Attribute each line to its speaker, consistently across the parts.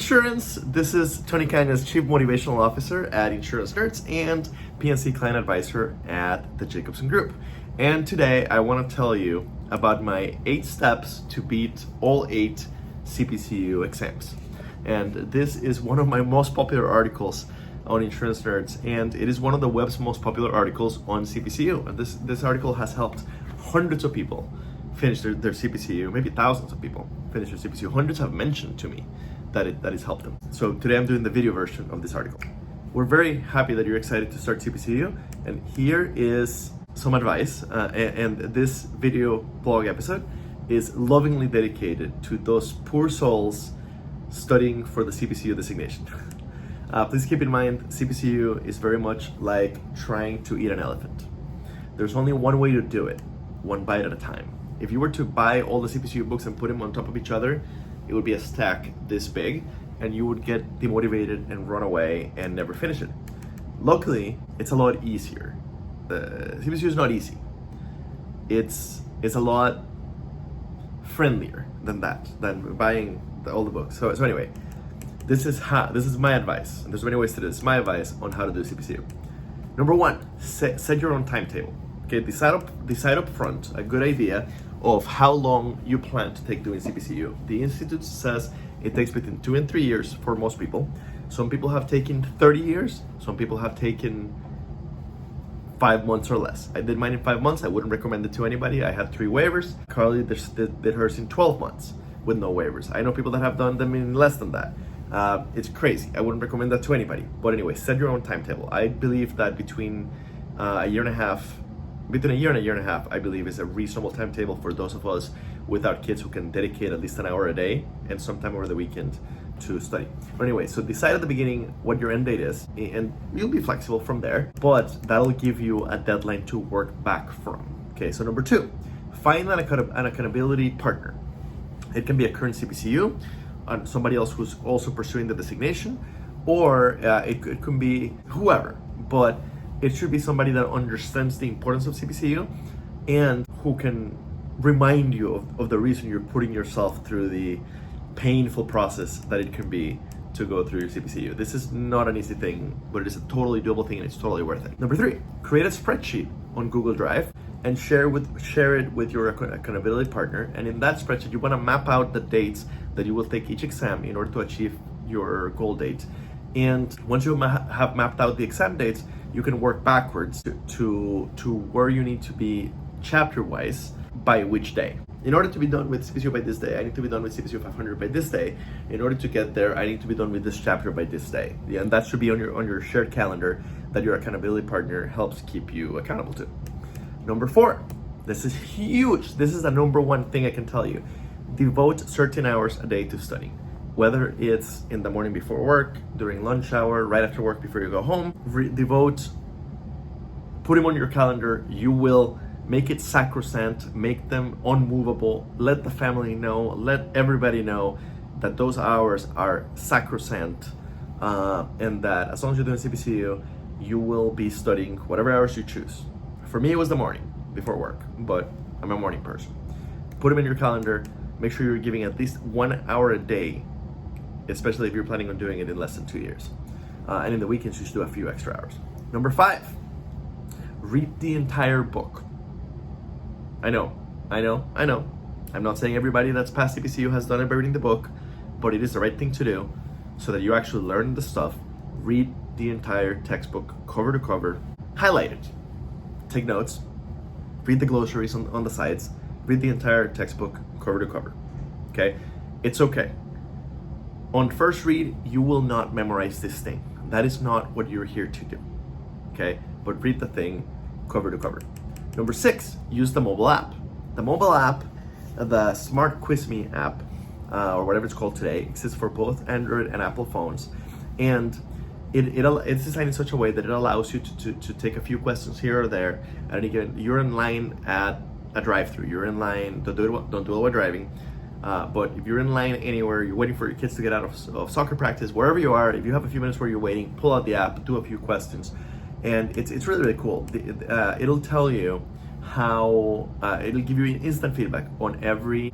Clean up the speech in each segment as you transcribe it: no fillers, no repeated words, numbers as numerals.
Speaker 1: insurance. This is Tony Canya's Chief Motivational Officer at Insurance Nerds and PNC Client Advisor at the Jacobson Group. And today I want to tell you about my 8 steps to beat all 8 CPCU exams. And this is one of my most popular articles on Insurance Nerds, and it is one of the web's most popular articles on CPCU. And this article has helped hundreds of people finish their CPCU, maybe thousands of people finish their CPCU. Hundreds have mentioned to me that it's helped them. So today I'm doing the video version of this article. We're very happy that you're excited to start CPCU, and here is some advice. And this video blog episode is lovingly dedicated to those poor souls studying for the CPCU designation. Please keep in mind, CPCU is very much like trying to eat an elephant. There's only one way to do it, one bite at a time. If you were to buy all the CPCU books and put them on top of each other, it would be a stack this big, and you would get demotivated and run away and never finish it. Luckily, it's a lot easier. CPCU is not easy. It's a lot friendlier than buying all the books. So anyway, this is my advice, and there's many ways to do this. My advice on how to do CPCU. Number 1, set your own timetable. Okay, decide up front a good idea of how long you plan to take doing CPCU. The Institute says it takes between 2 and 3 years for most people. Some people have taken 30 years, some people have taken 5 months or less. I did mine in 5 months. I wouldn't recommend it to anybody. I had 3 waivers. Carly did hers in 12 months with no waivers. I know people that have done them in less than that. It's crazy. I wouldn't recommend that to anybody. But anyway, set your own timetable. I believe that between a year and a half, I believe, is a reasonable timetable for those of us without kids who can dedicate at least an hour a day and sometime over the weekend to study. But anyway, so decide at the beginning what your end date is, and you'll be flexible from there, but that'll give you a deadline to work back from. Okay, so number 2, find an accountability partner. It can be a current CPCU, somebody else who's also pursuing the designation, or it can be whoever, but it should be somebody that understands the importance of CPCU and who can remind you of the reason you're putting yourself through the painful process that it can be to go through your CPCU. This is not an easy thing, but it is a totally doable thing, and it's totally worth it. Number 3, create a spreadsheet on Google Drive and share it with your accountability partner. And in that spreadsheet, you want to map out the dates that you will take each exam in order to achieve your goal date. And once you have mapped out the exam dates, you can work backwards to where you need to be chapter-wise by which day. In order to be done with CPCU by this day, I need to be done with CPCU 500 by this day. In order to get there, I need to be done with this chapter by this day. Yeah, and that should be on your shared calendar that your accountability partner helps keep you accountable to. Number 4, this is huge. This is the number 1 thing I can tell you. Devote certain hours a day to studying. Whether it's in the morning before work, during lunch hour, right after work before you go home, put them on your calendar. You will make it sacrosanct, make them unmovable. Let the family know, let everybody know that those hours are sacrosanct, and that as long as you're doing CPCU, you will be studying whatever hours you choose. For me, it was the morning before work, but I'm a morning person. Put them in your calendar. Make sure you're giving at least 1 hour a day, especially if you're planning on doing it in less than 2 years. And in the weekends, you should do a few extra hours. Number 5, read the entire book. I know. I'm not saying everybody that's passed CPCU has done it by reading the book, but it is the right thing to do so that you actually learn the stuff. Read the entire textbook cover to cover, highlight it, take notes, read the glossaries on the sides, read the entire textbook cover to cover. Okay? It's okay. On first read, you will not memorize this thing. That is not what you're here to do. Okay? But read the thing cover to cover. Number 6, use the mobile app. The mobile app, the Smart Quiz Me app, or whatever it's called today, exists for both Android and Apple phones. And it's designed in such a way that it allows you to take a few questions here or there at any given. You're in line at a drive-through. You're in line. Don't do it while driving. But if you're in line anywhere, you're waiting for your kids to get out of soccer practice, wherever you are, if you have a few minutes where you're waiting, pull out the app, do a few questions. And it's really, really cool. It'll tell you how, it'll give you instant feedback on every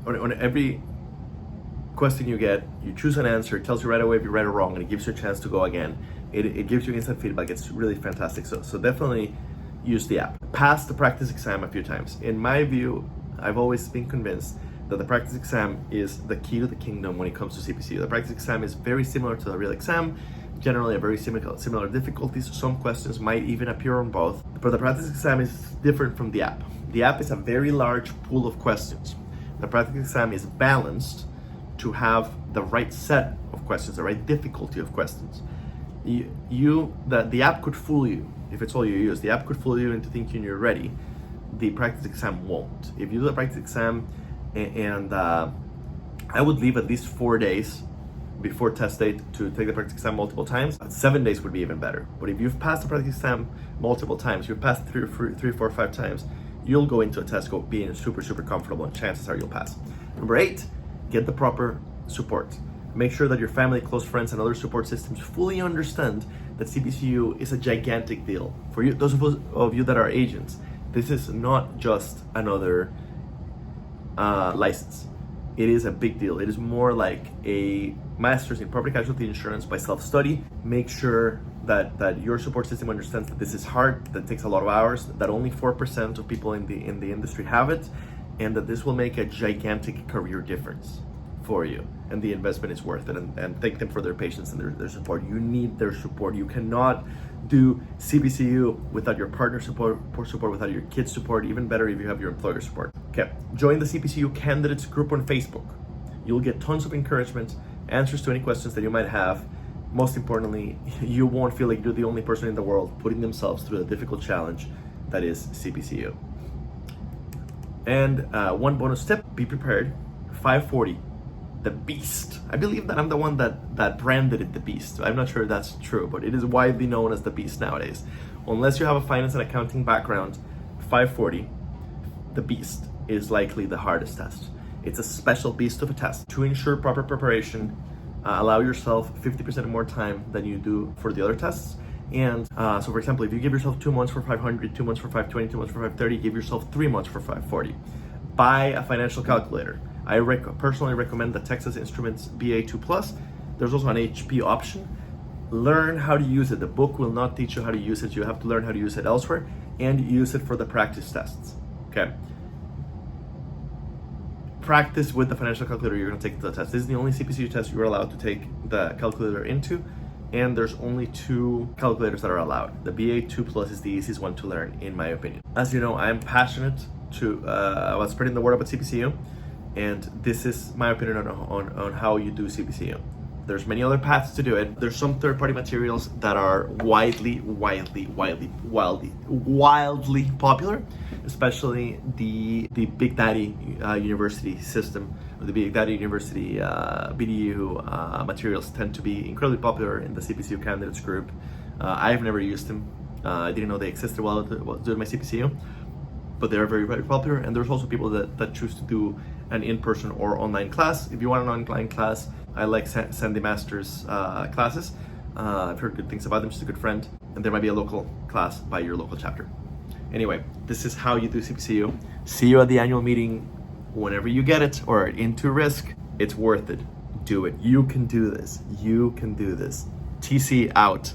Speaker 1: question you get, you choose an answer, it tells you right away if you're right or wrong, and it gives you a chance to go again. It gives you instant feedback. It's really fantastic. So definitely use the app. Pass the practice exam a few times. In my view, I've always been convinced that the practice exam is the key to the kingdom when it comes to CPCU. The practice exam is very similar to the real exam, generally a very similar difficulties. Some questions might even appear on both, but the practice exam is different from the app. The app is a very large pool of questions. The practice exam is balanced to have the right set of questions, the right difficulty of questions. The app could fool you if it's all you use. The app could fool you into thinking you're ready. The practice exam won't. If you do the practice exam, and I would leave at least 4 days before test date to take the practice exam multiple times. 7 days would be even better. But if you've passed the practice exam multiple times, you've passed three, 4, 5 times, you'll go into a test being super comfortable, and chances are you'll pass. Number 8, get the proper support. Make sure that your family, close friends, and other support systems fully understand that CPCU is a gigantic deal. For you, those of you that are agents, this is not just another license. It is a big deal. It is more like a master's in property casualty insurance by self-study. Make sure that your support system understands that this is hard, that it takes a lot of hours, that only 4% of people in the industry have it, and that this will make a gigantic career difference for you, and the investment is worth it. And thank them for their patience and their support. You need their support. You cannot do CPCU without your partner support, without your kids support. Even better if you have your employer support. Okay, join the CPCU candidates group on Facebook. You'll get tons of encouragement, answers to any questions that you might have. Most importantly, you won't feel like you're the only person in the world putting themselves through the difficult challenge that is CPCU. And one bonus tip: be prepared. 540. The Beast. I believe that I'm the one that branded it the Beast. I'm not sure if that's true, but it is widely known as the Beast nowadays. Unless you have a finance and accounting background, 540, the Beast, is likely the hardest test. It's a special beast of a test. To ensure proper preparation, allow yourself 50% more time than you do for the other tests. And so for example, if you give yourself 2 months for 500, 2 months for 520, 2 months for 530, give yourself 3 months for 540. Buy a financial calculator. I personally recommend the Texas Instruments BA2 Plus. There's also an HP option. Learn how to use it. The book will not teach you how to use it. You have to learn how to use it elsewhere and use it for the practice tests. Okay. Practice with the financial calculator you're going to take the test. This is the only CPCU test you're allowed to take the calculator into, and there's only 2 calculators that are allowed. The BA2 Plus is the easiest one to learn, in my opinion. As you know, I'm passionate about spreading the word about CPCU. And this is my opinion on how you do CPCU. There's many other paths to do it. There's some third-party materials that are wildly popular, especially the Big Daddy University system, or the Big Daddy University BDU materials tend to be incredibly popular in the CPCU candidates group. I've never used them. I didn't know they existed while doing my CPCU. But they're very popular, and there's also people that choose to do an in-person or online class. If you want an online class, I like Sandy Masters classes. I've heard good things about them. She's a good friend, and there might be a local class by your local chapter. Anyway, this is how you do CPCU. See you at the annual meeting whenever you get it, or into risk. It's worth it. Do it. You can do this. You can do this. TC out.